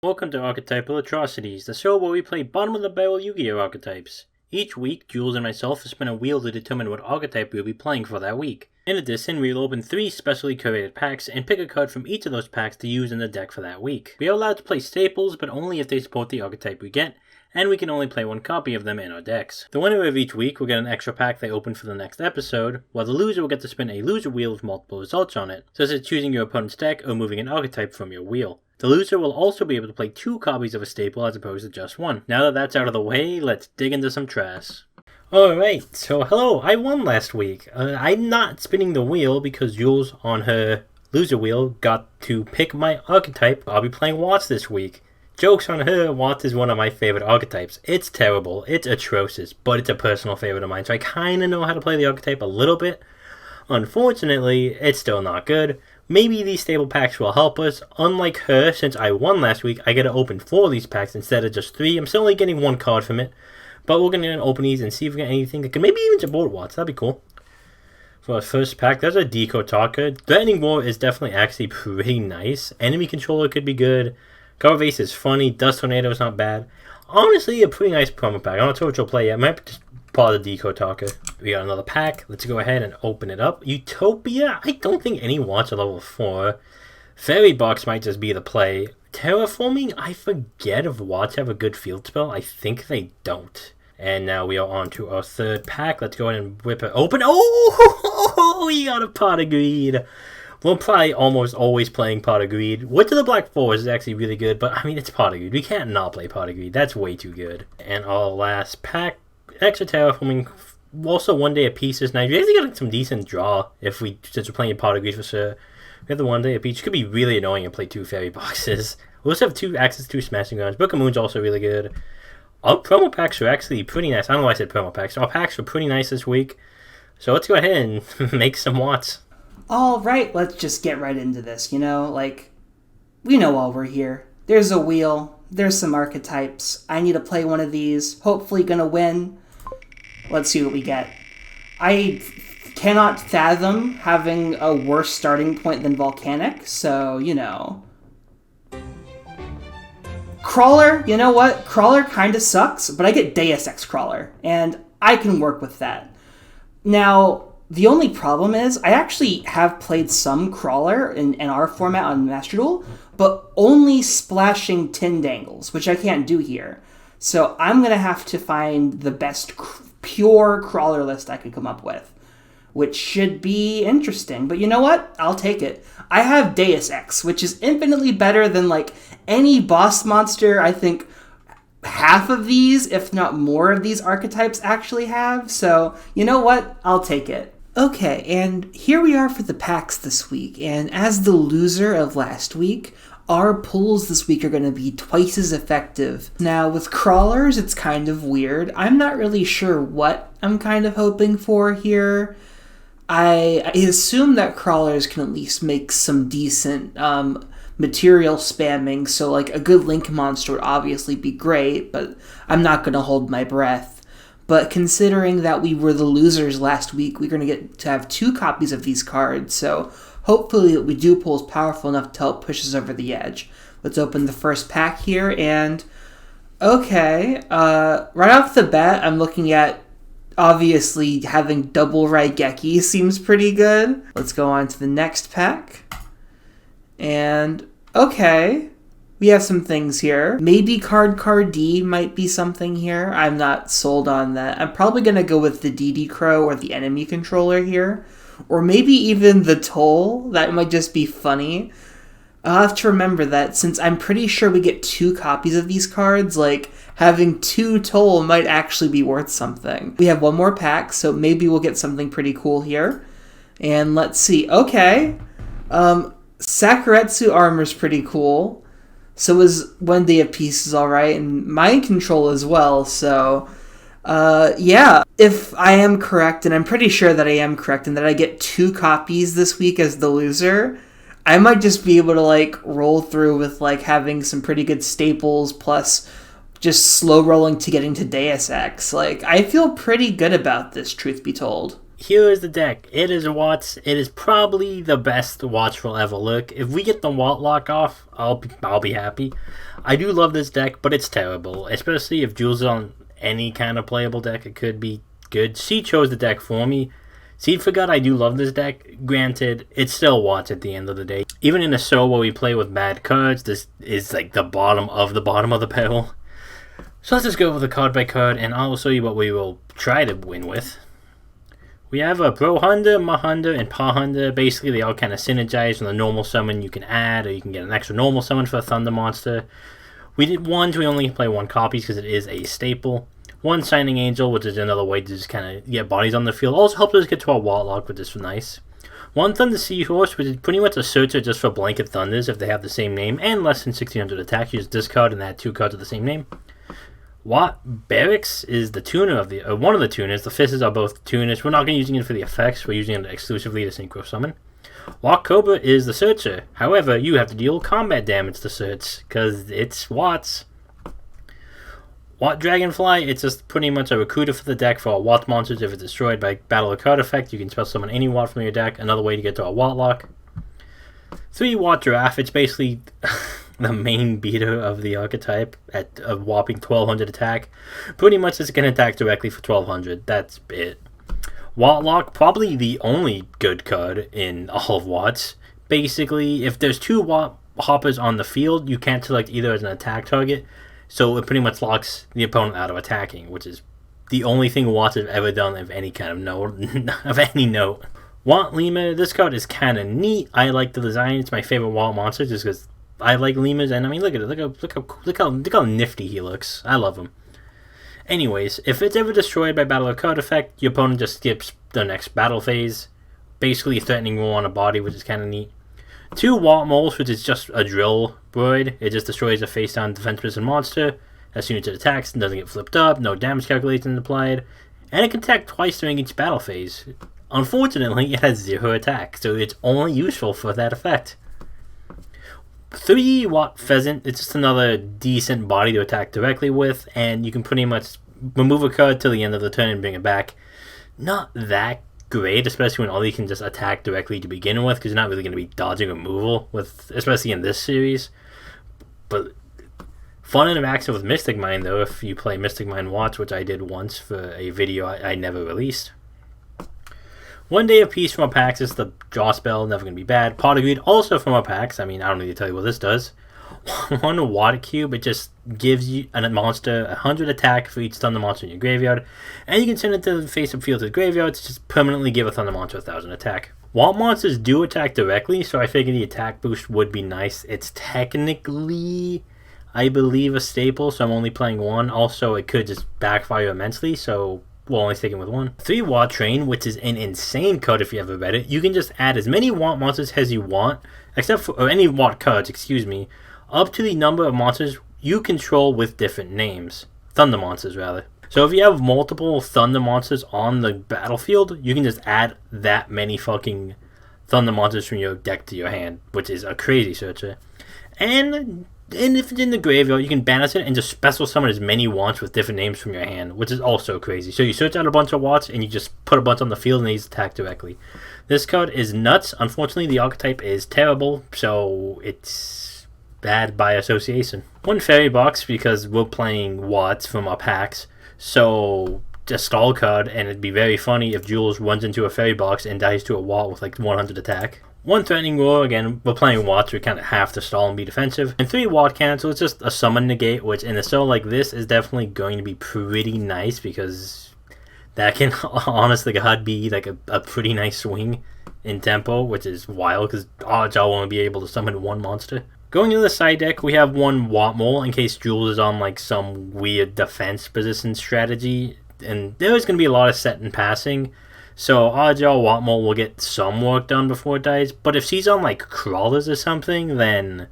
Welcome to Archetypal Atrocities, the show where we play bottom-of-the-barrel Yu-Gi-Oh! Archetypes. Each week, Jules and myself will spin a wheel to determine what archetype we'll be playing for that week. In addition, we'll open 3 specially curated packs and pick a card from each of those packs to use in the deck for that week. We are allowed to play staples, but only if they support the archetype we get, and we can only play 1 copy of them in our decks. The winner of each week will get an extra pack they open for the next episode, while the loser will get to spin a loser wheel with multiple results on it, such as choosing your opponent's deck or moving an archetype from your wheel. The loser will also be able to play 2 copies of a staple as opposed to just 1. Now that that's out of the way, let's dig into some trash. Alright, so hello, I won last week. I'm not spinning the wheel because Jules on her loser wheel got to pick my archetype. I'll be playing Watts this week. Joke's on her, Watts is one of my favorite archetypes. It's terrible, it's atrocious, but it's a personal favorite of mine, so I kinda know how to play the archetype a little bit. Unfortunately, it's still not good. Maybe these stable packs will help us. Unlike her, since I won last week, I get to open 4 of these packs instead of just 3. I'm still only getting 1 card from it, but we're going to open these and see if we get anything that can maybe even support Watts. That'd be cool. For our first pack, there's a Deco Talker. Threatening War is definitely actually pretty nice. Enemy Controller could be good. Cover Vase is funny. Dust Tornado is not bad. Honestly, a pretty nice promo pack. I'm not sure what you'll play yet. I might just part of the Deco Talker. We got another pack. Let's go ahead and open it up. Utopia? I don't think any Watts are level 4. Fairy Box might just be the play. Terraforming? I forget if Watts have a good field spell. I think they don't. And now we are on to our third pack. Let's go ahead and whip it open. Oh, we got a Pot of Greed. We're probably almost always playing Pot of Greed. Wit of the Black Forest is actually really good, but I mean, it's Pot of Greed. We can't not play Pot of Greed. That's way too good. And our last pack, extra Terraforming. Also, 1 day a piece is nice. We actually got some decent draw since we're playing Pot of Greed for sure. We have the 1 day a piece. Could be really annoying and play 2 Fairy Boxes. We also have 2 access to 2 Smashing Grounds. Book of Moon's also really good. Our promo packs are actually pretty nice. I don't know why I said promo packs. Our packs were pretty nice this week. So let's go ahead and make some Watts. Alright, let's just get right into this, we know why we're here. There's a wheel, there's some archetypes. I need to play one of these, hopefully gonna win. Let's see what we get. I cannot fathom having a worse starting point than Volcanic, so, Crawler, you know what? Crawler kinda sucks, but I get Deus Ex Crawler, and I can work with that. Now, the only problem is, I actually have played some Crawler in our format on Master Duel, but only splashing Tindangles, which I can't do here. So I'm going to have to find the best pure Crawler list I could come up with, which should be interesting. But you know what? I'll take it. I have Deus Ex, which is infinitely better than any boss monster I think half of these, if not more of these archetypes actually have. So you know what? I'll take it. Okay, and here we are for the packs this week, and as the loser of last week, our pulls this week are going to be twice as effective. Now, with Crawlers, it's kind of weird. I'm not really sure what I'm kind of hoping for here. I assume that Crawlers can at least make some decent material spamming, so a good Link monster would obviously be great, but I'm not going to hold my breath. But considering that we were the losers last week, we're going to get to have 2 copies of these cards, so hopefully what we do pull is powerful enough to help push us over the edge. Let's open the first pack here, and okay, right off the bat, I'm looking at obviously having double Raigeki seems pretty good. Let's go on to the next pack, and okay. We have some things here. Maybe Card D might be something here. I'm not sold on that. I'm probably going to go with the DD Crow or the enemy controller here. Or maybe even the Toll. That might just be funny. I'll have to remember that since I'm pretty sure we get 2 copies of these cards, having 2 Toll might actually be worth something. We have 1 more pack, so maybe we'll get something pretty cool here. And let's see. Okay. Sakuretsu Armor's pretty cool. So is 1 Day of Peace is alright, and Mind Control as well, so, yeah. If I am correct, and I'm pretty sure that I am correct, and that I get 2 copies this week as the loser, I might just be able to, roll through with, having some pretty good staples, plus just slow rolling to getting to Deus Ex. I feel pretty good about this, truth be told. here is the deck. It is Watts. It is probably the best Watts will ever look. If we get the Watt lock off, I'll be happy. I do love this deck, but it's terrible. Especially if Jules is on any kind of playable deck, it could be good. She chose the deck for me. Seed forgot I do love this deck. Granted, it's still Watts at the end of the day. Even in a show where we play with bad cards, this is like the bottom of the barrel. So let's just go over the card by card, and I'll show you what we will try to win with. We have a Pro Hunter, Mahunter, and Pa Hunter. Basically, they all kind of synergize from the normal summon you can add, or you can get an extra normal summon for a Thunder monster. We did ones, we only play one copies because it is a staple. One Shining Angel, which is another way to just kind of get bodies on the field. Also helps us get to our Warlock, which is nice. One Thunder Seahorse, which is pretty much a searcher just for blanket Thunders if they have the same name, and less than 1600 attack. You just discard and add 2 cards of the same name. Watt Barracks is the tuner of the one of the tuners. The Fishes are both tuners. We're not going to be using it for the effects. We're using it exclusively to synchro summon. Watt Cobra is the searcher. However, you have to deal combat damage to search because it's Watts. Watt Dragonfly, it's just pretty much a recruiter for the deck for all Watt monsters. If it's destroyed by battle or card effect, you can special summon any Watt from your deck. Another way to get to a Watt lock. 3 Watt Giraffe, it's basically the main beater of the archetype at a whopping 1200 attack. Pretty much it's going to attack directly for 1200. That's it. Watt Lock, probably the only good card in all of Watts. Basically, if there's 2 Watt Hoppers on the field, you can't select either as an attack target. So it pretty much locks the opponent out of attacking, which is the only thing Watts have ever done of any kind of note. Watt Lemur, this card is kind of neat. I like the design. It's my favorite Watt monster just because I like lemurs, and I mean, look at it. Look how nifty he looks. I love him. Anyways, if it's ever destroyed by battle or card effect, your opponent just skips the next battle phase, basically threatening roll on a body, which is kind of neat. 2 Watt Moles, which is just a drill bird. It just destroys a face-down defense-resistant monster as soon as it attacks and doesn't get flipped up. No damage calculation applied, and it can attack twice during each battle phase. Unfortunately, it has 0 attack, so it's only useful for that effect. 3 Watt Pheasant, it's just another decent body to attack directly with, and you can pretty much remove a card till the end of the turn and bring it back. Not that great, especially when all you can just attack directly to begin with, because you're not really going to be dodging removal, especially in this series. But fun interaction with Mystic Mine, though, if you play Mystic Mine Watch, which I did once for a video I never released. 1 Day of Peace from our packs is the draw spell, never going to be bad. Pot of Greed, also from our packs. I mean, I don't need to tell you what this does. 1 Water Cube, it just gives you a monster 100 attack for each Thunder monster in your graveyard. And you can send it to the face-up field to the graveyard to just permanently give a Thunder monster 1000 attack. Watt monsters do attack directly, so I figured the attack boost would be nice. It's technically, I believe, a staple, so I'm only playing 1. Also, it could just backfire immensely, so we'll only stick it with 1. 3 Watt Train, which is an insane card if you ever read it. You can just add as many Watt monsters as you want, or any Watt cards, excuse me, up to the number of monsters you control with different names. Thunder monsters, rather. So if you have multiple Thunder monsters on the battlefield, you can just add that many fucking Thunder monsters from your deck to your hand, which is a crazy searcher. And if it's in the graveyard, you can banish it and just special summon as many Watts with different names from your hand, which is also crazy. So you search out a bunch of Watts and you just put a bunch on the field and they just attack directly. This card is nuts. Unfortunately, the archetype is terrible, so it's bad by association. 1 Fairy Box, because we're playing Watts from our packs, so just stall card, and it'd be very funny if Jules runs into a Fairy Box and dies to a Watt with like 100 attack. 1 Threatening Roar, again, we're playing Watts, we kind of have to stall and be defensive. And 3 Watt Cancel, it's just a summon negate, which in a show like this is definitely going to be pretty nice, because that can, honest to God, be like a pretty nice swing in tempo, which is wild, because odds I won't be able to summon 1 monster. Going to the side deck, we have 1 Watt Mole in case Jules is on like some weird defense position strategy, and there is going to be a lot of set and passing, so odds are Watt Mole will get some work done before it dies, but if she's on like crawlers or something, then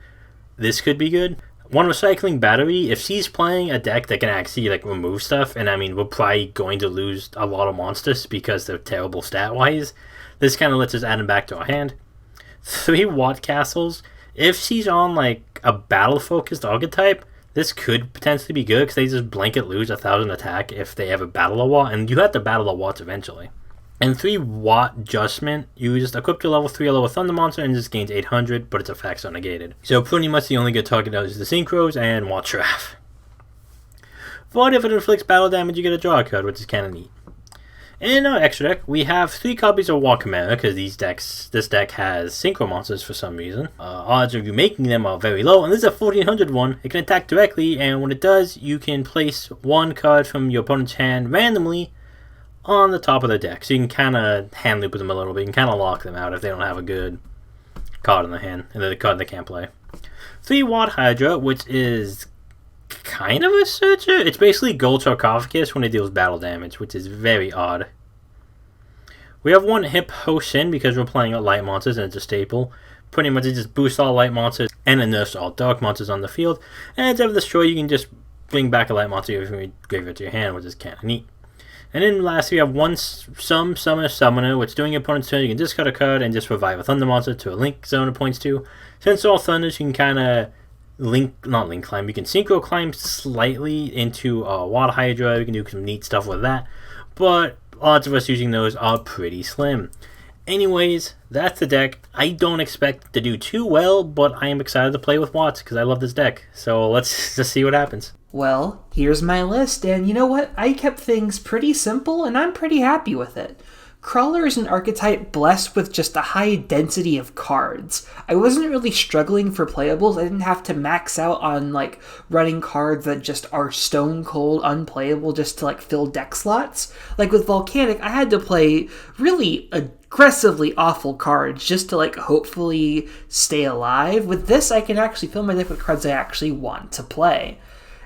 this could be good. 1 Recycling Battery, if she's playing a deck that can actually like remove stuff, and I mean we're probably going to lose a lot of monsters because they're terrible stat-wise, this kind of lets us add them back to our hand. 3 Watt Castles, if she's on like a battle-focused archetype, this could potentially be good because they just blanket lose 1000 attack if they ever battle a Watt, and you have to battle a Watts eventually. And 3 Watt Adjustment, you just equip your level 3 level Thunder Monster and just gains 800, but its effects are negated. So pretty much the only good target is the Synchros and Watt Trap. For if it inflicts battle damage, you get a draw card, which is kind of neat. In our extra deck, we have 3 copies of War Chimera, because this deck has Synchro Monsters for some reason. Odds of you making them are very low, and this is a 1400 one. It can attack directly, and when it does, you can place 1 card from your opponent's hand randomly on the top of their deck. So you can kind of hand loop them a little bit. You can kind of lock them out if they don't have a good card in the hand, and the card they can't play. 3 Watt Hydra, which is kind of a searcher. It's basically Gold Sarcophagus when it deals battle damage, which is very odd. We have 1 Hip Hosin because we're playing light monsters and it's a staple. Pretty much it just boosts all light monsters and it nerfs all dark monsters on the field. And instead of destroy, you can just bring back a light monster from your graveyard to your hand, which is kind of neat. And then lastly, we have 1 Summoner, which during your opponent's turn, you can discard a card and just revive a Thunder Monster to a Link zone it points to. Since all Thunders, you can kind of you can Synchro Climb slightly into Watt Hydra. You can do some neat stuff with that. But odds of us using those are pretty slim. Anyways, that's the deck. I don't expect to do too well, but I am excited to play with Watts because I love this deck. So let's just see what happens. Well, here's my list, and you know what? I kept things pretty simple, and I'm pretty happy with it. Crawler is an archetype blessed with just a high density of cards. I wasn't really struggling for playables. I didn't have to max out on running cards that just are stone cold unplayable just to fill deck slots. Like with Volcanic, I had to play really aggressively awful cards just to hopefully stay alive. With this, I can actually fill my deck with cards I actually want to play.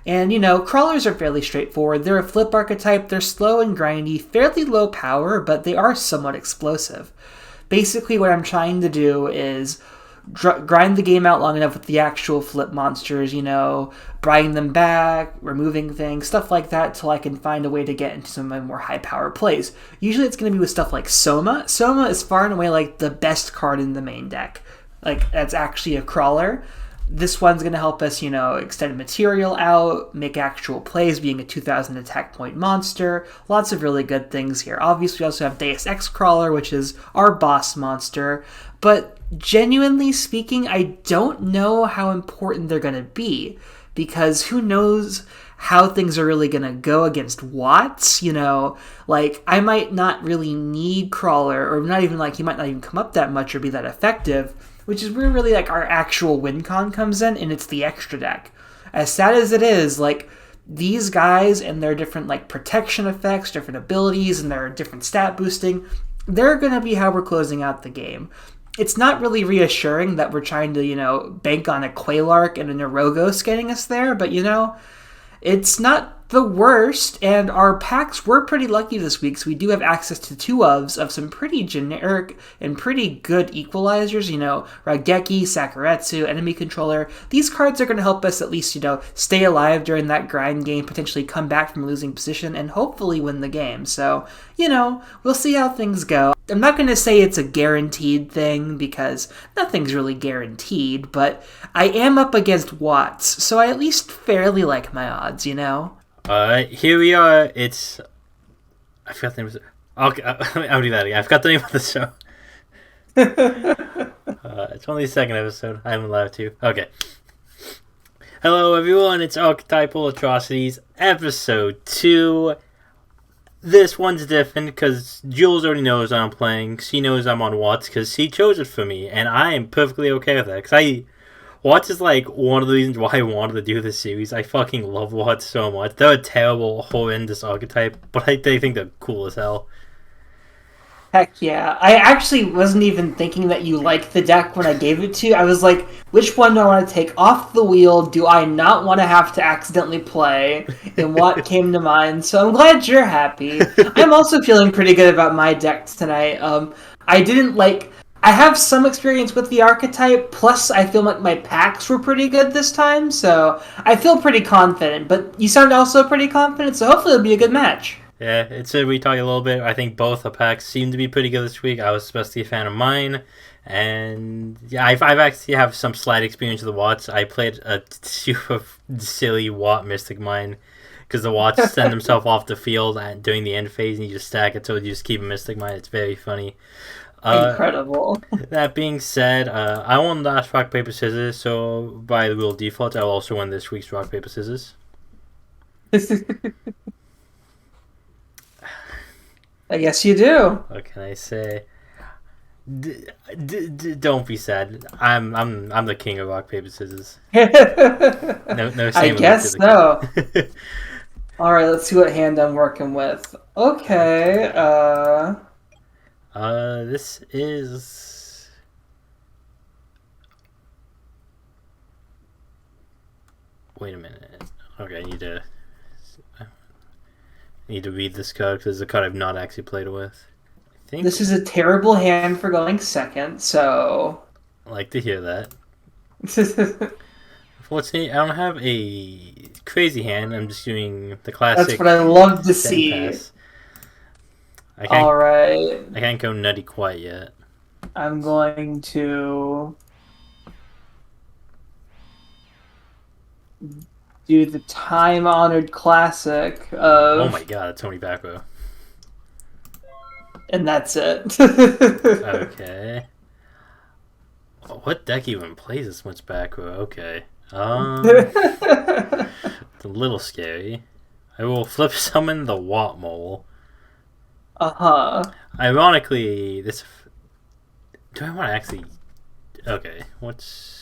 And, crawlers are fairly straightforward. They're a flip archetype, they're slow and grindy, fairly low power, but they are somewhat explosive. Basically, what I'm trying to do is grind the game out long enough with the actual flip monsters, bringing them back, removing things, stuff like that, till I can find a way to get into some of my more high-power plays. Usually it's going to be with stuff like Soma. Soma is far and away, the best card in the main deck. That's actually a crawler. This one's going to help us, extend material out, make actual plays, being a 2000 attack point monster. Lots of really good things here. Obviously, we also have Deus Ex Crawler, which is our boss monster. But genuinely speaking, I don't know how important they're going to be. Because who knows how things are really going to go against Watts, I might not really need Crawler, or not even he might not even come up that much or be that effective. Which is where really our actual win con comes in, and it's the extra deck. As sad as it is, these guys and their different protection effects, different abilities, and their different stat boosting, they're going to be how we're closing out the game. It's not really reassuring that we're trying to, bank on a Quailark and a Neurogos getting us there, but it's not the worst, and our packs were pretty lucky this week, so we do have access to 2 of some pretty generic and pretty good equalizers, Raigeki, Sakuretsu, Enemy Controller. These cards are going to help us at least, stay alive during that grind game, potentially come back from a losing position, and hopefully win the game. So, we'll see how things go. I'm not going to say it's a guaranteed thing, because nothing's really guaranteed, but I am up against Watts, so I at least fairly like my odds, Here we are. I forgot the name of it. I'll do that again. I forgot the name of the show. It's only the 2nd episode. I'm allowed to. Okay. Hello, everyone. It's Archetypal Atrocities, episode 2. This one's different because Jules already knows I'm playing. She knows I'm on Watts because she chose it for me, and I am perfectly okay with that because Watts is one of the reasons why I wanted to do this series. I fucking love Watts so much. They're a terrible, horrendous archetype, but they think they're cool as hell. Heck yeah. I actually wasn't even thinking that you liked the deck when I gave it to you. I was like, which one do I want to take off the wheel? Do I not want to have to accidentally play? And what came to mind? So I'm glad you're happy. I'm also feeling pretty good about my deck tonight. I have some experience with the archetype, plus I feel like my packs were pretty good this time, so I feel pretty confident. But you sound also pretty confident, so hopefully it'll be a good match. Yeah, it's we talked a little bit. I think both the packs seem to be pretty good this week. I was especially a fan of mine, and yeah, I've actually have some slight experience with the Watts. I played a super silly Watt Mystic Mine because the Watts send themselves off the field during the end phase, and you just stack it so you just keep a Mystic Mine. It's very funny. Incredible. That being said, I won last rock paper scissors, so by the rule default, I'll also win this week's rock paper scissors. I guess you do. What can I say? Don't be sad. I'm the king of rock paper scissors. No I guess so. All right, let's see what hand I'm working with. Okay. This is. Wait a minute. Okay, I need to read this card because it's a card I've not actually played with. I think this is a terrible hand for going second, so. I like to hear that. Unfortunately, I don't have a crazy hand. I'm just doing the classic. That's what I love to see. Pass. All right. I can't go nutty quite yet. I'm going to do the time-honored classic of... Oh my god, Tony back row. And that's it. Okay. What deck even plays this much back row? Okay. It's a little scary. I will flip summon the Watt Mole. Uh-huh. Ironically, this... Do I want to actually... Okay, what's...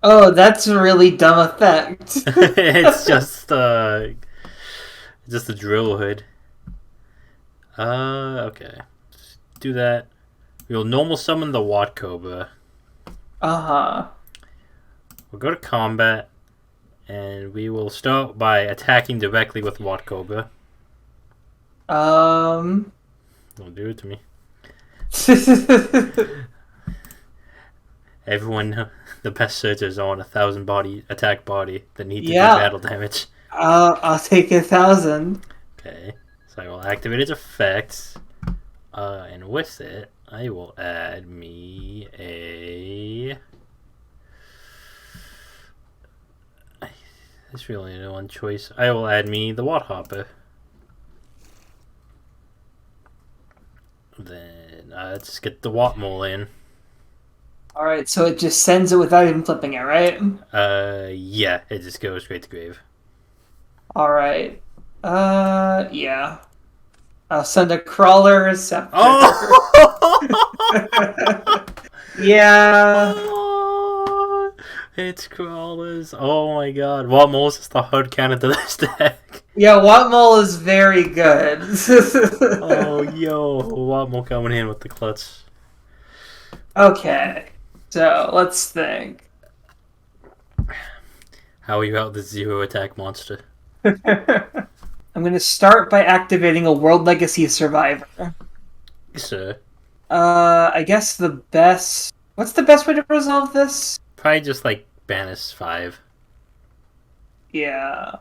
Oh, that's a really dumb effect. It's just a drill hood. Okay. Let's do that. We'll normal summon the Watt Cobra. Uh-huh. We'll go to combat, and we will start by attacking directly with Watt Cobra. Don't do it to me. Everyone, the best searchers are on 1,000 attack body that need to do battle damage. I'll take 1,000. Okay, so I will activate its effects, and with it, I will add me a... There's really only one choice. I will add me the Watt Hopper. Then let's get the Watt Mole in. Alright, so it just sends it without even flipping it, right? Yeah, it just goes straight to grave. Alright. Yeah. I'll send a Crawler Receptor. Oh! Yeah. Oh, it's Crawlers. Oh my god. Watt Mole is just the hard counter to this deck. Yeah, Watt Mole is very good. Oh, yo. Watt Mole coming in with the clutch. Okay. So, let's think. How are you out the 0 attack monster? I'm going to start by activating a World Legacy Survivor. Sir. I guess the best... What's the best way to resolve this? Probably just, like, banish 5. Yeah.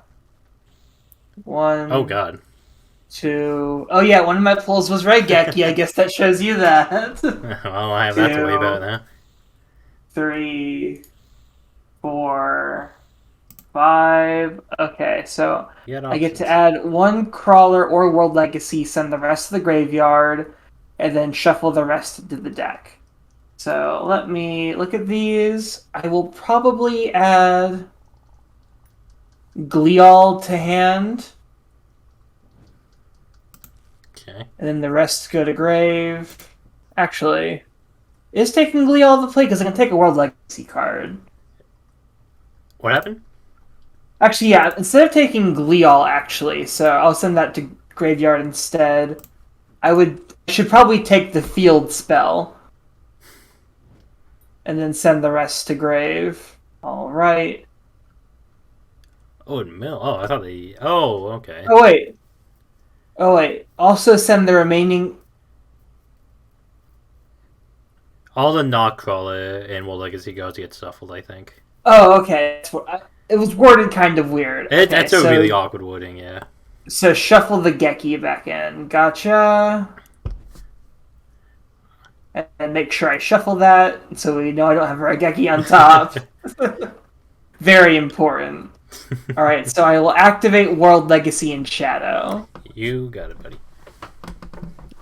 1... Oh, God. 2... Oh, yeah, one of my pulls was Raigeki. I guess that shows you that. Well, I have that to worry about now. 3... 4... 5... Okay, so I get to add 1 Crawler or World Legacy, send the rest to the graveyard, and then shuffle the rest into the deck. So let me look at these. I will probably add Glial to hand. Okay. And then the rest go to grave. Actually, is taking Glial to play because I can take a World Legacy card. What happened? Actually, yeah, instead of taking Glial, actually, so I'll send that to graveyard instead. I should probably take the field spell. And then send the rest to grave. Alright. Oh, mill. Oh, I thought they... Oh, okay. Oh, wait. Also send the remaining... All the Knot Crawler and World Legacy goes get shuffled, I think. Oh, okay. It was worded kind of weird. That's a really awkward wording, yeah. So shuffle the Geki back in. Gotcha. And make sure I shuffle that so we know I don't have Raigeki on top. Very important. Alright, so I will activate World Legacy in Shadow. You got it, buddy.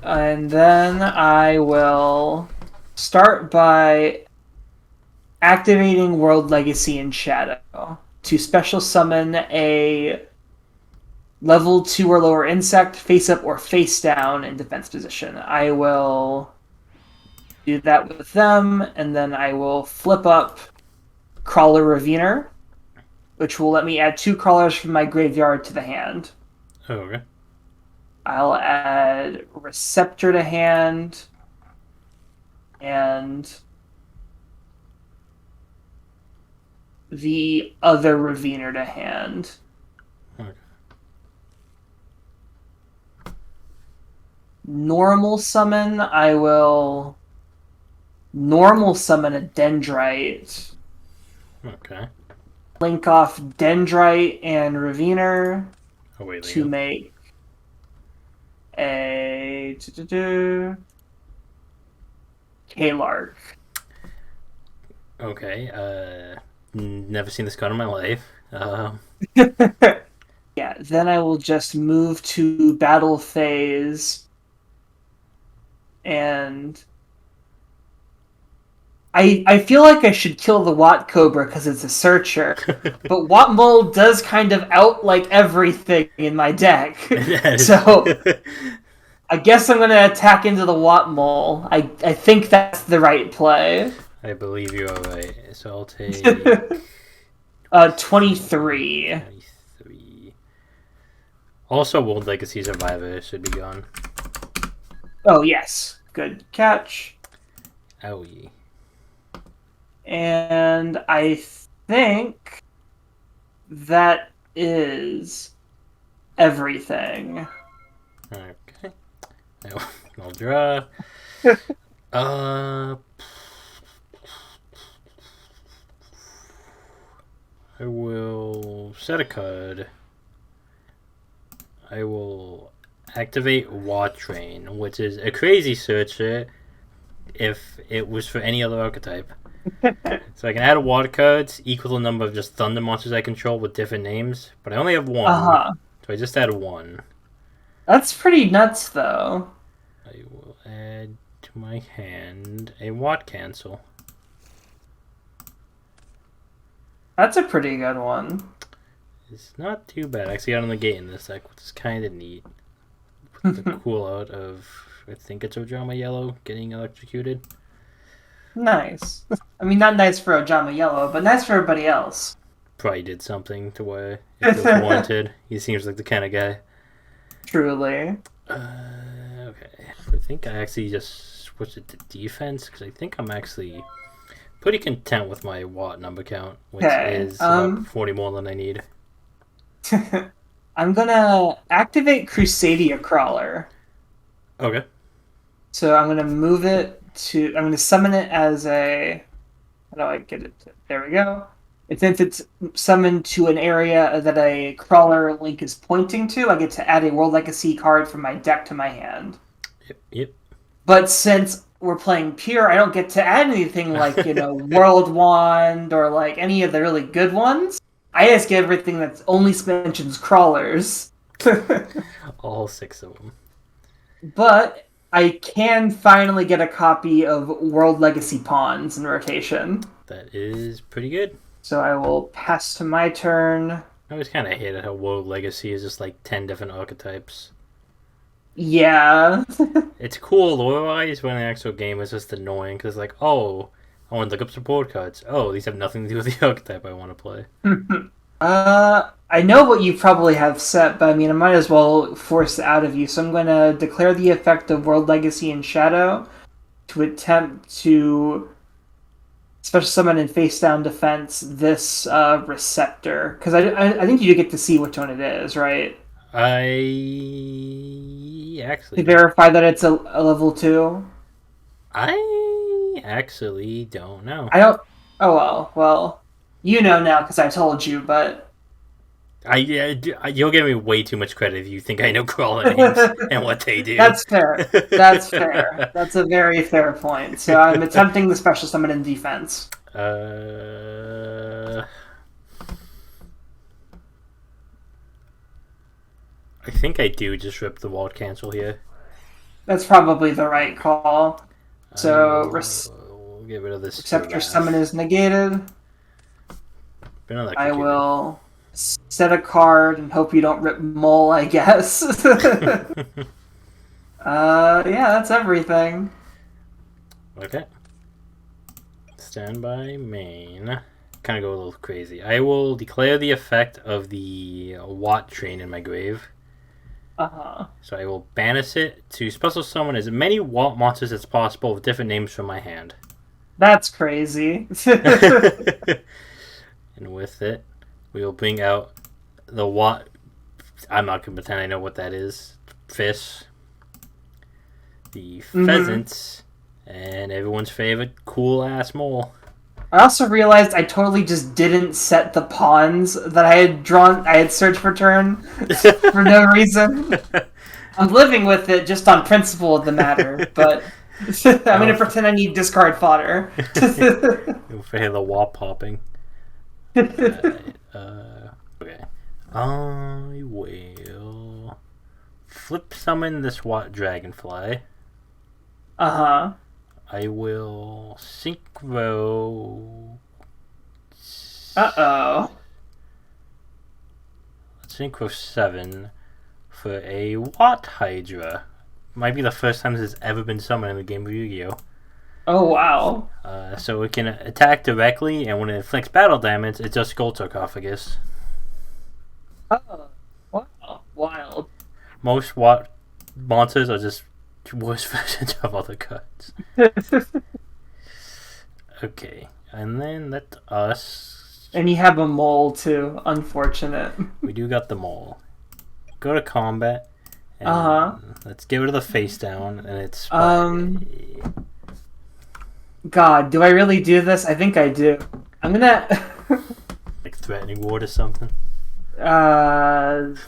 And then I will start by activating World Legacy in Shadow to special summon a level 2 or lower insect face up or face down in defense position. I will do that with them, and then I will flip up Crawler Raviner, which will let me add 2 crawlers from my graveyard to the hand. Oh, okay. I'll add Receptor to hand, and the other Raviner to hand. Okay. Normal summon, I will normal summon a Dendrite. Okay. Link off Dendrite and Raviner to make a K-Lark. Okay, never seen this card in my life. Yeah, then I will just move to battle phase, and I feel like I should kill the Watt Cobra because it's a searcher, but Watt Mole does kind of out like everything in my deck. So I guess I'm going to attack into the Watt Mole. I think that's the right play. I believe you are right. So I'll take 23. 23. Also, World Legacy Survivor should be gone. Oh yes, good catch. Owie. And I think that is everything. Okay. I'll draw. I will set a card. I will activate War Train, which is a crazy searcher if it was for any other archetype. So I can add water cards equal to the number of just thunder monsters I control with different names, but I only have one. So I just add one. That's pretty nuts, though. I will add to my hand a Watt Cancel. That's a pretty good one. It's not too bad. I actually got on the gate in this deck, which is kind of neat. With the cool out of, I think it's Ojama Yellow getting electrocuted. Nice. I mean, not nice for Ojama Yellow, but nice for everybody else. Probably did something to where it was warranted. He seems like the kind of guy. Truly. Okay. I think I actually just switched it to defense, because I think I'm actually pretty content with my Watt number count, which is about 40 more than I need. I'm gonna activate Crusadia Crawler. Okay. So I'm gonna move it to. I'm gonna summon it as a. How do I get it? There we go. And since it's summoned to an area that a crawler link is pointing to, I get to add a World Legacy card from my deck to my hand. Yep. But since we're playing pure, I don't get to add anything like, World Wand or like any of the really good ones. I just get everything that only mentions crawlers. All 6 of them. But I can finally get a copy of World Legacy Pawns in rotation. That is pretty good. So I will pass to my turn. I always kind of hated how World Legacy is just like 10 different archetypes. Yeah. It's cool lore-wise when the actual game is just annoying, because like, oh, I want to look up support cards. Oh, these have nothing to do with the archetype I want to play. I know what you probably have set, but I mean, I might as well force it out of you. So I'm going to declare the effect of World Legacy in Shadow to attempt to special summon in face down defense this Receptor. Because I think you get to see which one it is, right? I actually... To verify that it's a level 2? I actually don't know. I don't... Oh, well. You know now because I told you, but You'll give me way too much credit if you think I know crawler names and what they do. that's fair. That's fair. That's a very fair point. So I'm attempting the special summon in defense. I think I do just rip the ward cancel here. That's probably the right call. So We'll get rid of this. Receptor summon is negated. I will set a card and hope you don't rip Mole, I guess. Yeah, that's everything. Okay. Standby main. Kind of go a little crazy. I will declare the effect of the Watt train in my grave. So I will banish it to special summon as many Watt monsters as possible with different names from my hand. That's crazy. And with it, we will bring out the Watt. I'm not going to pretend I know what that is. Fish. The pheasants. And everyone's favorite cool ass mole. I also realized I totally just didn't set the pawns that I had drawn. I had searched for turn for no reason. I'm living with it just on principle of the matter, but I'm going to pretend I need discard fodder. You'll hear the wall popping. Okay. I will flip summon this dragonfly. I will synchro. Synchro 7 for a Watt Hydra. Might be the first time this has ever been summoned in the game of Yu-Gi-Oh! Oh, wow. So it can attack directly, and when it inflicts battle damage, it just Gold Sarcophagus. Oh, wow. Wild. Most Watt monsters are just worse versions of other cards. Okay, and then let us... And you have a mole, too. Unfortunate. We do got the mole. Go to combat. And let's get rid of the face down, and it's... God, do I really do this? I think I do. I'm gonna... like threatening ward or something? Let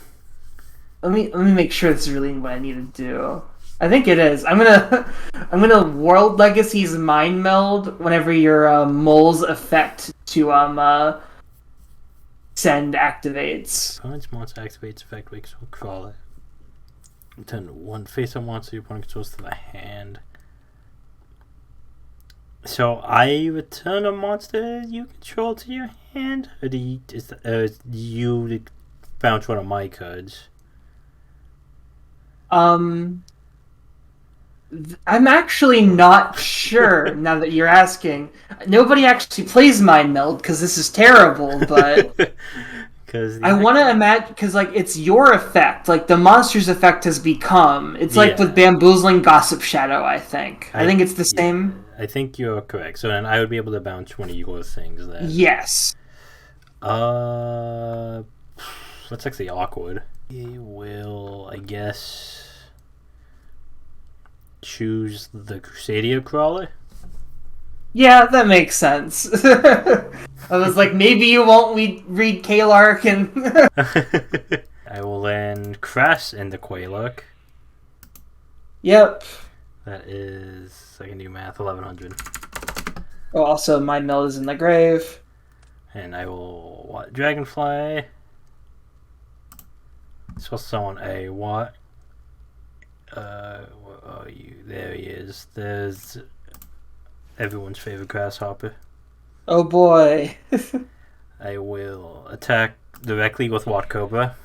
me make sure this is really what I need to do. I think it is. I'm gonna World Legacy's Mind Meld whenever your mole's effect to send activates. Opponent's monster activates effect wakes will crawl it. Return one face-up monster your opponent controls to the hand. So I return a monster you control to your hand, or do you bounce one of my cards? I'm actually not sure now that you're asking. Nobody actually plays Mind Meld because this is terrible, but I want to imagine because like it's your effect, like the monster's effect has become. It's like with Bamboozling Gossip Shadow. I think it's the same. I think you're correct. So then I would be able to bounce one of your things then. Yes. That's actually awkward. We will, I guess, choose the Crusadia Crawler. Yeah, that makes sense. I was like, maybe you won't read Kalark and... I will then crash into Quaylark. Yep. That is, I can do math, 1100. Oh, also, Mind Meld is in the grave. And I will Dragonfly. So summon a what? Where are you? There he is. There's everyone's favorite grasshopper. Oh boy. I will attack directly with Watt Cobra.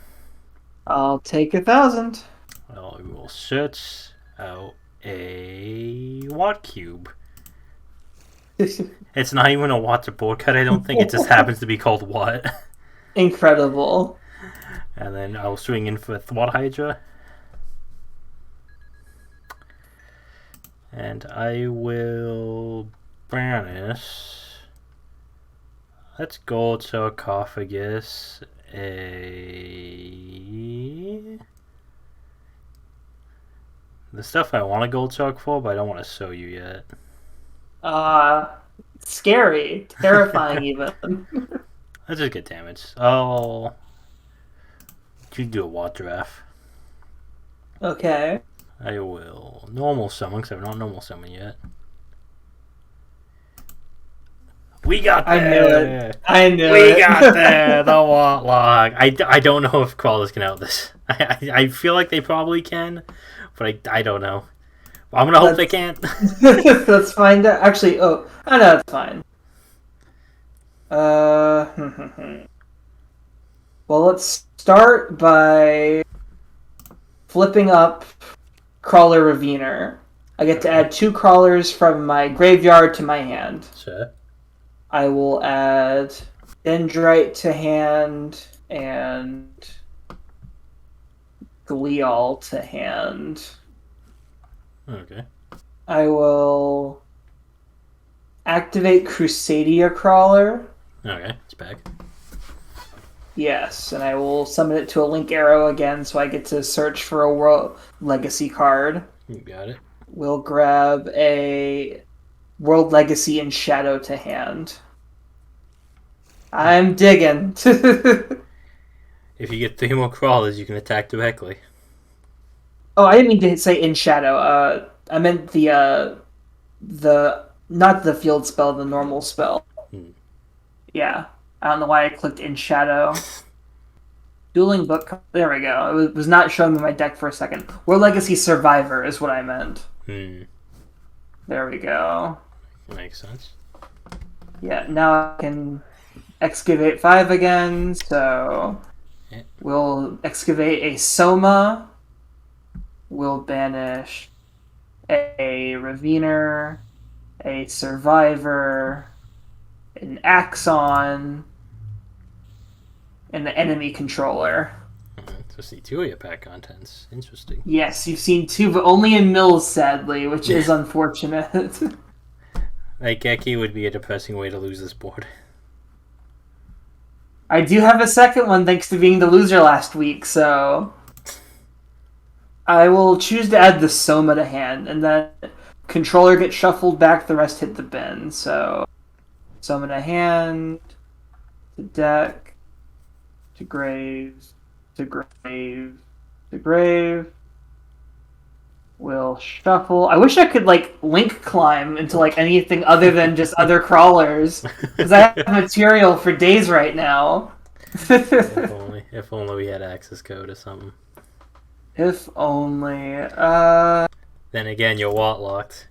I'll take 1,000. I will search out a Watt Cube. It's not even a Watt support card, I don't think. It just happens to be called Watt. Incredible. And then I'll swing in for Watt Hydra. And I will banish. Let's Gold Sarcophagus. The stuff I want a Gold Sarc for, but I don't want to show you yet. Scary. Terrifying even. Let's just get damage. Oh, you do a water draft. Okay. I will normal summon because I've not normal summon yet. We got there. I knew it. We got there. The Warlock. I don't know if crawlers can out this. I feel like they probably can, but I don't know. I'm gonna hope they can't. Let's find out. Actually, I know it's fine. Well, let's start by flipping up Crawler Raviner. I get to add 2 crawlers from my graveyard to my hand. Sure. I will add Dendrite to hand and Glial to hand. Okay. I will activate Crusadia Crawler. Okay, it's back. Yes, and I will summon it to a Link Arrow again, so I get to search for a World Legacy card. You got it. We'll grab a World Legacy in Shadow to hand. I'm digging. If you get 3 more crawlers, you can attack directly. Oh, I didn't mean to say in Shadow. I meant the not the field spell, the normal spell. Yeah. I don't know why I clicked in Shadow. Dueling Book. There we go. It was not showing me my deck for a second. World Legacy Survivor is what I meant. There we go. Makes sense. Yeah, now I can excavate 5 again, so we'll excavate a Soma. We'll banish a Raviner, a Survivor, an Axon, and the enemy controller. So see 2 of your pack contents. Interesting. Yes, you've seen 2, but only in mills, sadly, which is unfortunate. Like, Geki would be a depressing way to lose this board. I do have a second one thanks to being the loser last week, so I will choose to add the Soma to hand, and then controller gets shuffled back, the rest hit the bin. So Soma to hand, to deck, to graves, to grave, to grave. We'll shuffle. I wish I could, link climb into, anything other than just other crawlers. Because I have material for days right now. If only we had access code or something. If only. Then again, you're wattlocked.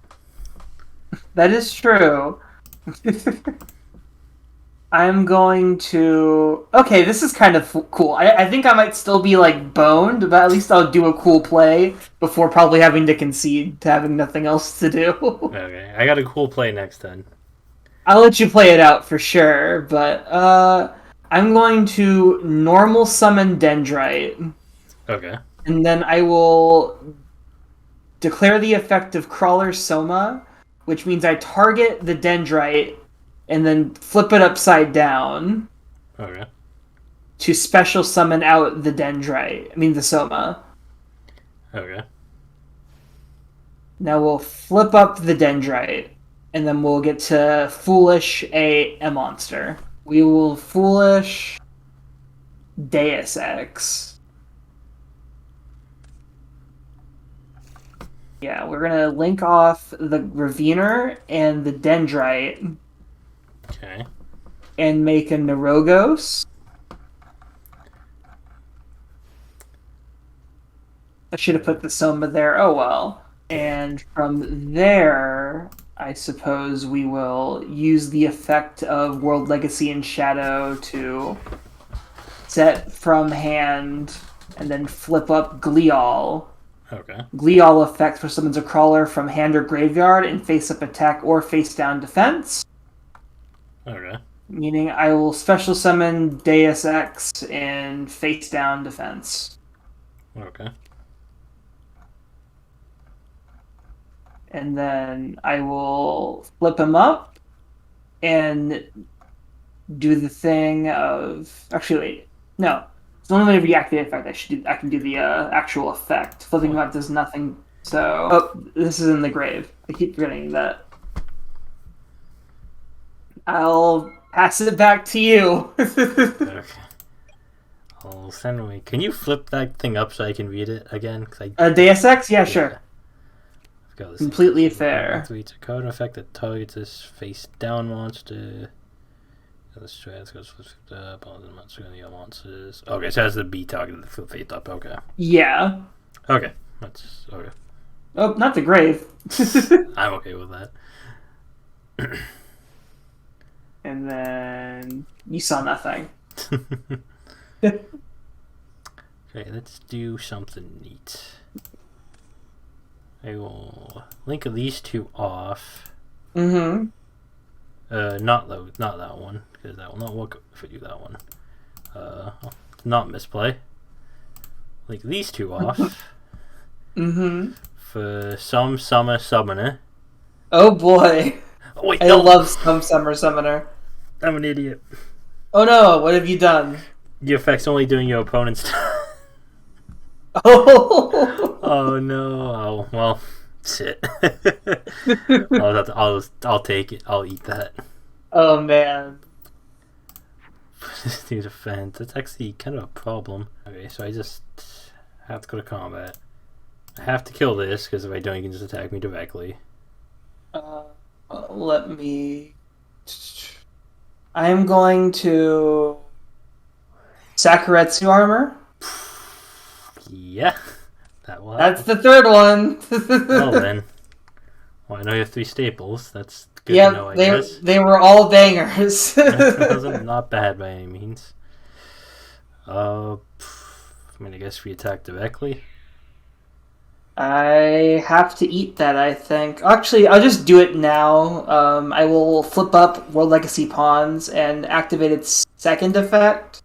That is true. I'm going to... Okay, this is kind of cool. I think I might still be, boned, but at least I'll do a cool play before probably having to concede to having nothing else to do. Okay, I got a cool play next then. I'll let you play it out for sure, but I'm going to normal summon Dendrite. Okay. And then I will declare the effect of Crawler Soma, which means I target the Dendrite and then flip it upside down. Okay. To special summon out the Dendrite. I mean the Soma. Okay. Now we'll flip up the Dendrite, and then we'll get to Foolish a monster. We will Foolish Deus Ex. Yeah, we're gonna link off the Raviner and the Dendrite. Okay. And make a Neurogos. I should have put the Soma there. Oh well. And from there, I suppose we will use the effect of World Legacy in Shadow to set from hand and then flip up Glial. Okay. Glial effect for summons a crawler from hand or graveyard and face up attack or face down defense. Okay. Meaning I will special summon Deus Ex and face down defense. Okay. And then I will flip him up and do the thing of... Actually, wait. No. It's only when I reactivate effect I can do the actual effect. Flipping him up does nothing. So... Oh, this is in the grave. I keep forgetting that. I'll Pass it back to you. Okay. I'll send away. Can you flip that thing up so I can read it again? Deus Ex? Yeah, sure. I've got this Completely fair. It's a card effect that targets this face down monster. The strats goes for the monster and the other monsters. Okay, so it has the B targeted the face up. Okay. Yeah. Okay. That's okay. Oh, not the grave. I'm okay with that. And then you saw nothing. Okay, let's do something neat. I will link these two off. Mm-hmm. Not that one, because that will not work if I do that one. Not misplay. Link these two off. Mm-hmm. For some summer summoner. Oh boy. Oh, wait, I no. love some Summer Summoner. I'm an idiot. Oh no, what have you done? The effect's only doing your opponent's. Oh. Oh no. Oh well. Shit. I'll take it. I'll eat that. Oh man. This dude's a fan. That's actually kind of a problem. Okay, so I just have to go to combat. I have to kill this because if I don't, you can just attack me directly. Let me. I am going to Sakuretsu armor. Yeah, that will That's happen. the third one. Well then, well I know you have 3 staples. That's good to know. I Yep, guess they were all bangers. that wasn't not bad by any means. I mean, I guess we attack directly. I have to eat that, I think. Actually, I'll just do it now. I will flip up World Legacy Pawns and activate its second effect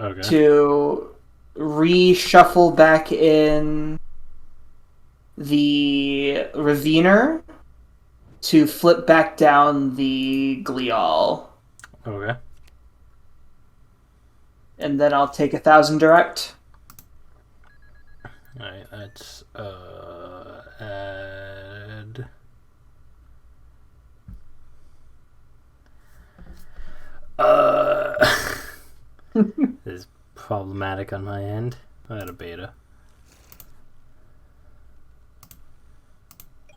Okay. to reshuffle back in the Raviner to flip back down the Glial. Okay. And then I'll take 1,000 direct. Alright, let's add. This is problematic on my end. I had a beta.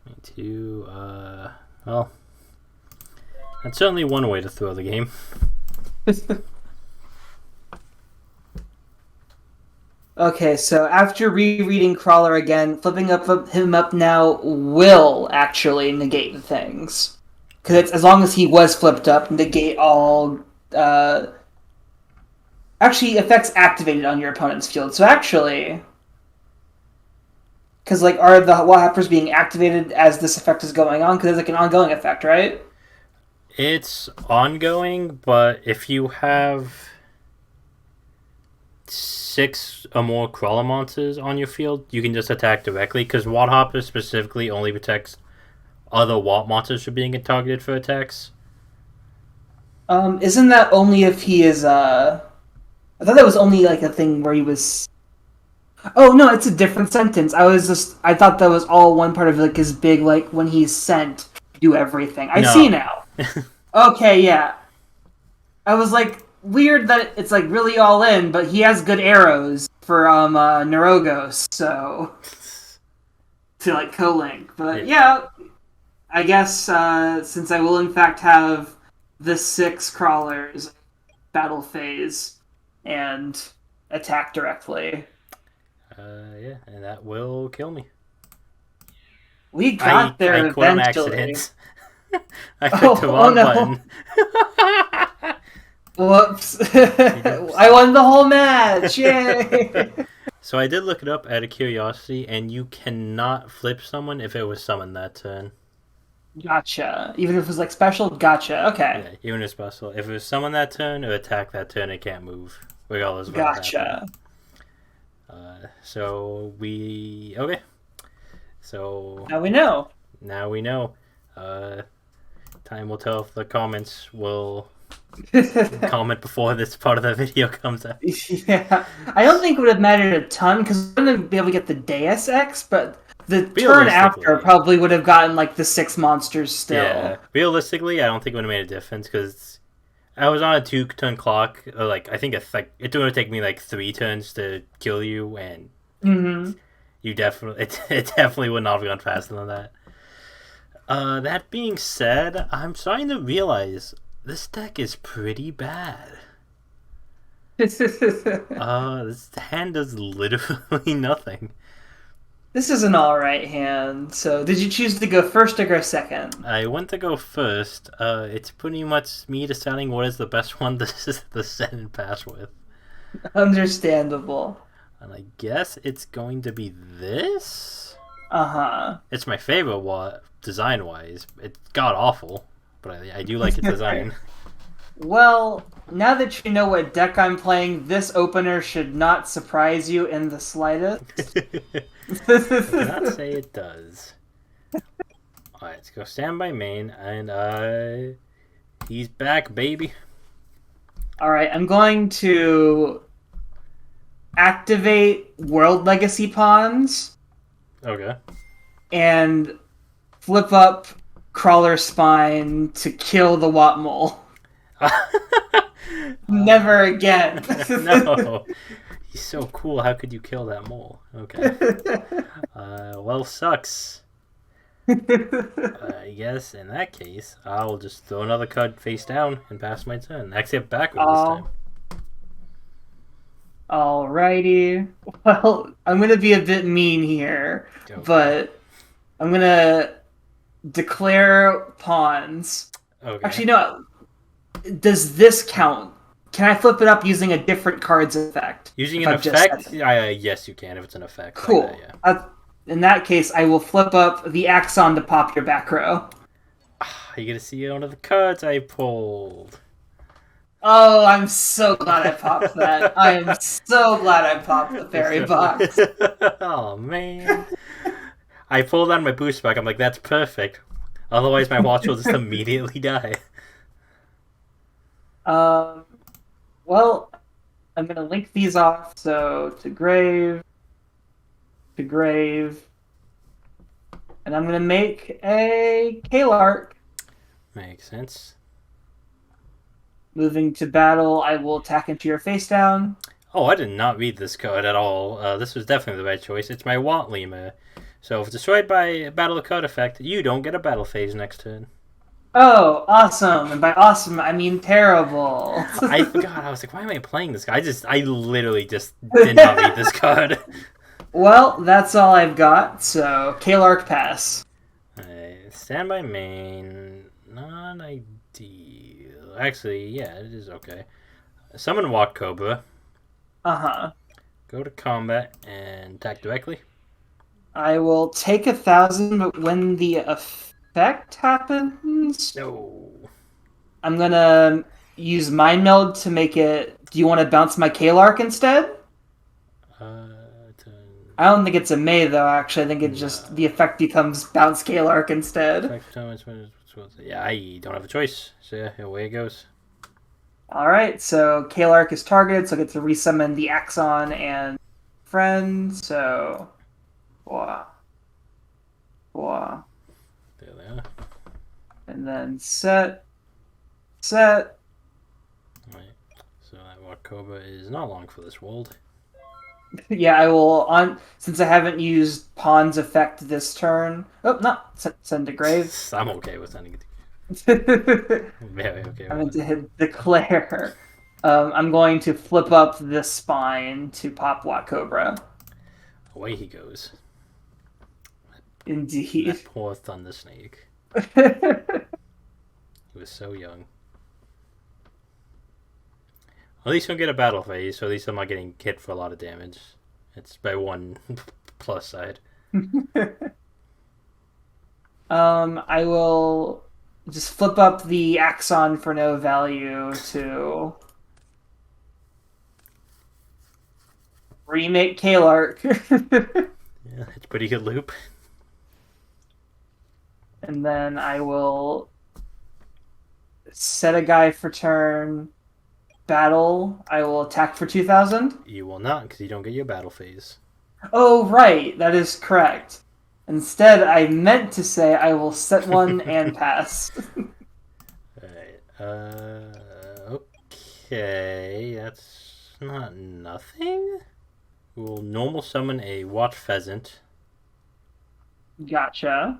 Me too. Well, that's certainly one way to throw the game. Okay, so after rereading Crawler again, flipping him up now will actually negate the things. Because it's as long as he was flipped up, negate all. Actually, effects activated on your opponent's field. So actually, because are the Wallhoppers being activated as this effect is going on? Because it's an ongoing effect, right? It's ongoing, but if you have 6 or more crawler monsters on your field, you can just attack directly, because Wadhopper specifically only protects other Walt monsters from being targeted for attacks. Isn't that only if he is, I thought that was only, a thing where he was... Oh, no, it's a different sentence. I thought that was all one part of, his big, when he's sent, do everything. I see now. Okay, yeah. I was weird that it's really all in, but he has good arrows for Neurogos, so to co-link. But yeah, I guess since I will in fact have the 6 crawlers battle phase and attack directly. Yeah, and that will kill me. We got there I quit on eventually. accident. I clicked the wrong button. Whoops. I won the whole match! Yay! So I did look it up out of curiosity, and you cannot flip someone if it was summoned that turn. Gotcha. Even if it was special? Gotcha. Okay. Yeah, even if special. If it was summoned that turn or attack that turn, it can't move. Regardless of what Gotcha. So we... Okay. So... Now we know. Now we know. Time will tell if the comments will comment before this part of the video comes out. Yeah. I don't think it would have mattered a ton, because we're going to be able to get the Deus Ex, but the turn after probably would have gotten, the 6 monsters still. Yeah. Realistically, I don't think it would have made a difference, because I was on a 2-turn clock. Or like I think it's going to take me like 3 turns to kill you, and Mm-hmm. you definitely it definitely would not have gone faster than that. That being said, I'm starting to realize this deck is pretty bad. This hand does literally nothing. This is an alright hand. So, did you choose to go first or go second? I went to go first. It's pretty much me deciding what is the best one to set and pass with. Understandable. And I guess it's going to be this? Uh-huh. It's my favorite one, design-wise. It's god-awful, but I do like its design. Well, now that you know what deck I'm playing, this opener should not surprise you in the slightest. I cannot say it does. Alright, let's go stand by main, and he's back, baby. Alright, I'm going to activate World Legacy Pawns Okay. and flip up Crawler Spine to kill the Watt Mole. Never again. No. He's so cool. How could you kill that mole? Okay. Well, sucks. I guess in that case, I'll just throw another card face down and pass my turn. Actually, backward this time. Alrighty. Well, I'm going to be a bit mean here, but I'm going to declare pawns. Okay. Actually, no. Does this count? Can I flip it up using a different card's effect? Using an effect? Yes, you can if it's an effect. Cool. Like that, yeah. In that case, I will flip up the Axon to pop your back row. You get to see one of the cards I pulled. Oh, I'm so glad I popped that. I am so glad I popped the fairy box. Oh, man. I pulled on my boost back. I'm like, that's perfect. Otherwise, my watch will just immediately die. Well, I'm going to link these off. So, to grave, and I'm going to make a Kalark. Makes sense. Moving to battle, I will attack into your face down. Oh, I did not read this card at all. This was definitely the right choice. It's my Want Lemur. So, if destroyed by a battle card effect, you don't get a battle phase next turn. Oh, awesome. And by awesome, I mean terrible. I forgot. I was like, why am I playing this guy? I literally just did not read this card. Well, that's all I've got, so Kalark pass. Stand by main. Not ideal. Actually, yeah, it is okay. Summon Walk Cobra. Uh-huh. Go to combat and attack directly. I will take 1,000, but when the effect happens... No. I'm gonna use Mind Meld to make it... Do you want to bounce my Kalark instead? I don't think it's a May, though, actually. I think it just... The effect becomes bounce Kalark instead. Yeah, I don't have a choice. So yeah, away it goes. Alright, so Kalark is targeted, so I get to resummon the Axon and friend, so... Wow. There they are. And then set. Right. So that Wakoba is not long for this world. Yeah, I will, since I haven't used Pawn's effect this turn... Oh, no, send to grave. I'm okay with sending it. Very okay with I'm going to hit declare. I'm going to flip up this spine to pop Watt-Cobra. Away he goes. Indeed. That poor Thunder Snake. He was so young. At least he'll get a battle phase, so at least I'm not getting hit for a lot of damage. It's by one plus side. I will just flip up the Axon for no value to remake Kalark. Yeah, it's a pretty good loop. And then I will set a guy for turn. Battle, I will attack for 2,000. You will not, because you don't get your battle phase. Oh, right. That is correct. Instead, I meant to say I will set one and pass. Alright. Okay, that's not nothing. We'll normal summon a watch pheasant. Gotcha.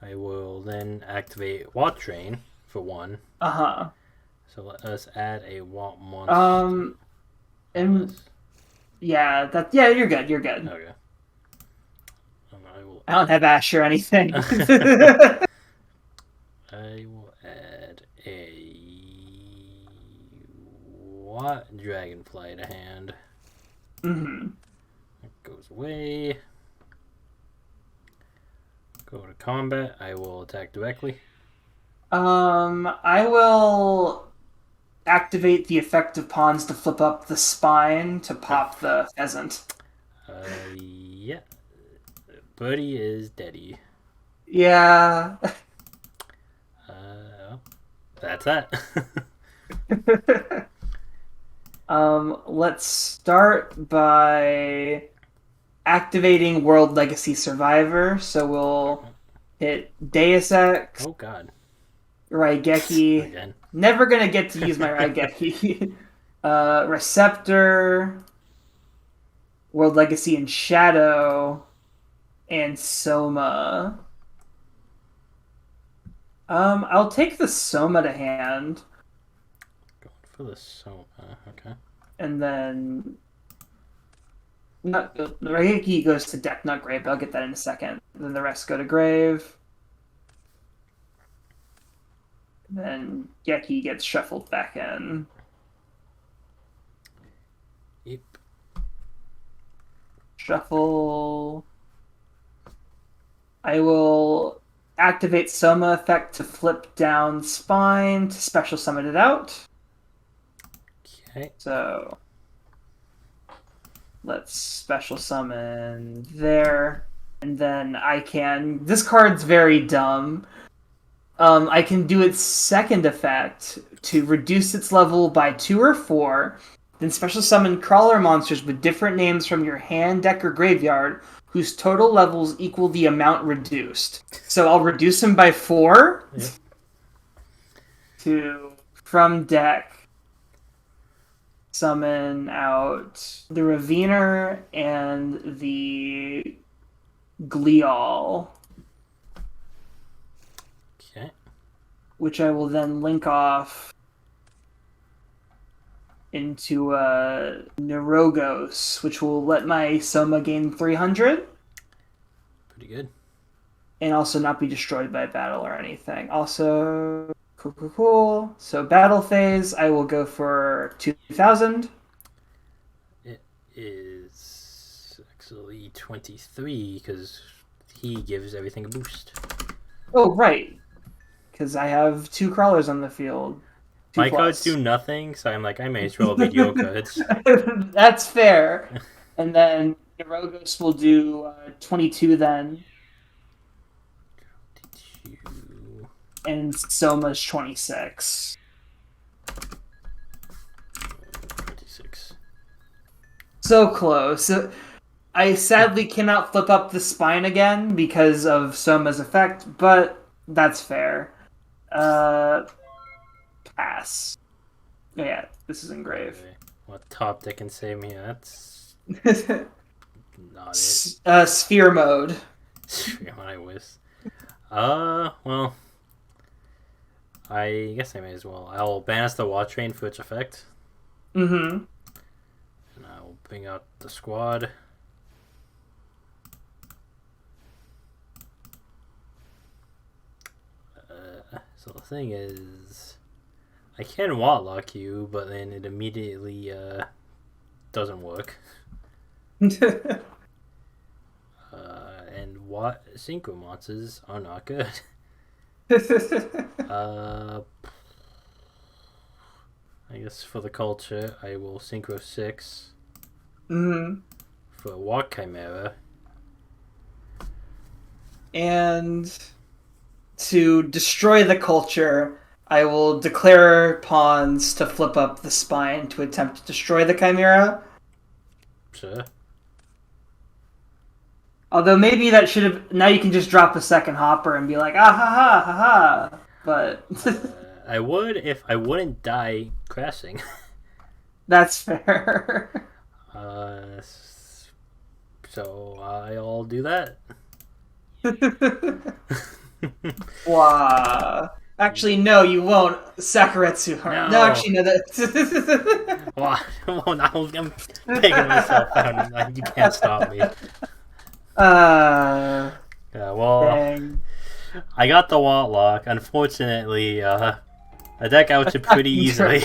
I will then activate Watt Train for 1. Uh-huh. So let us add a Watt monster. And yeah, yeah, you're good. You're good. Okay. I don't have Ash or anything. I will add a Watt Dragonfly to hand. Mm-hmm. It goes away. Go to combat. I will attack directly. I will activate the effect of pawns to flip up the spine to pop the pheasant. Yeah. Buddy is deady. Yeah. That's that. Let's start by activating World Legacy Survivor. So we'll hit Deus Ex. Oh god. Raigeki. Again. Never gonna get to use my Raigeki. Receptor. World Legacy and Shadow. And Soma. I'll take the Soma to hand. Going for the Soma, okay. And then the Raigeki goes to deck, not grave, but I'll get that in a second. Then the rest go to grave. And then Geki gets shuffled back in. Yep. Shuffle. I will activate Soma effect to flip down spine to special summon it out. Okay. So let's special summon there. And then I can... This card's very dumb. I can do its second effect to reduce its level by 2 or 4. Then special summon crawler monsters with different names from your hand, deck, or graveyard whose total levels equal the amount reduced. So I'll reduce them by 4 to, from deck, summon out the Raviner and the Glial. Okay. Which I will then link off into Neurogos, which will let my Soma gain 300. Pretty good. And also not be destroyed by battle or anything. Also, cool. So battle phase, I will go for 2,000. It is actually 23 because he gives everything a boost. Oh, right. Because I have 2 crawlers on the field. My cards do nothing, so I'm like, I may as well get your cards. That's fair. And then Neurogos will do 22 then. 22. And Soma's 26. 26. So close. I sadly cannot flip up the spine again because of Soma's effect, but that's fair. Pass. Oh, yeah, this is engrave. Okay. What top deck can save me? That's not it. Sphere mode. I wish. Well, I guess I may as well. I'll banish the Watch Train for its effect. Mm-hmm. And I'll bring out the squad. So the thing is, I can Watlock you, but then it immediately doesn't work. And synchro monsters are not good. I guess for the culture, I will synchro 6. Mm-hmm. For Walk Chimera. And to destroy the culture, I will declare pawns to flip up the spine to attempt to destroy the Chimera. Sure. Although maybe that should have... Now you can just drop a second hopper and be like, ah ha ha ha ha. But... I would if I wouldn't die crashing. That's fair. So I'll do that. Wow. Actually, no, you won't. Sakuretsu Harm. No, actually, no. That. Well, I'm taking myself out. You can't stop me. Well, Dang. I got the Warlock. Unfortunately, I deck out it pretty easily.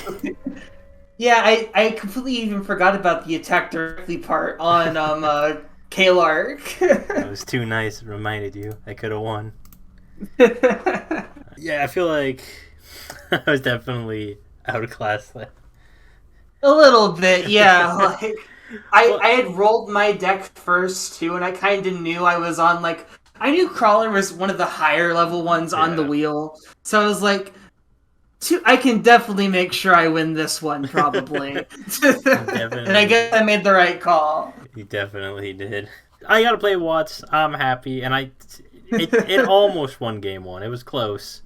Yeah, I completely even forgot about the attack directly part on Kalark. It was too nice. It reminded you. I could have won. Yeah, I feel like I was definitely outclassed there. A little bit, yeah. Like I had rolled my deck first too, and I kind of knew I was on I knew Crawler was one of the higher level ones on the wheel, so I was like, I can definitely make sure I win this one, probably. And I guess I made the right call. You definitely did. I gotta play Watts. I'm happy, and it almost won game one. It was close.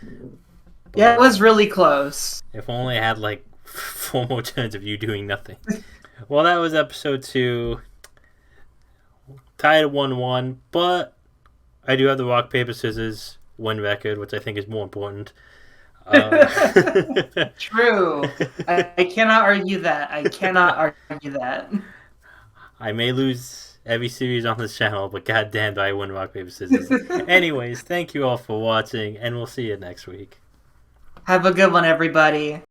But yeah, it was really close. If only I had 4 more turns of you doing nothing. Well, that was episode 2. Tied at 1-1, but I do have the rock paper scissors win record, which I think is more important. True. I cannot argue that. I cannot argue that. I may lose every series on this channel, but goddamn, do I win rock paper scissors. Anyways, thank you all for watching, and we'll see you next week. Have a good one, everybody.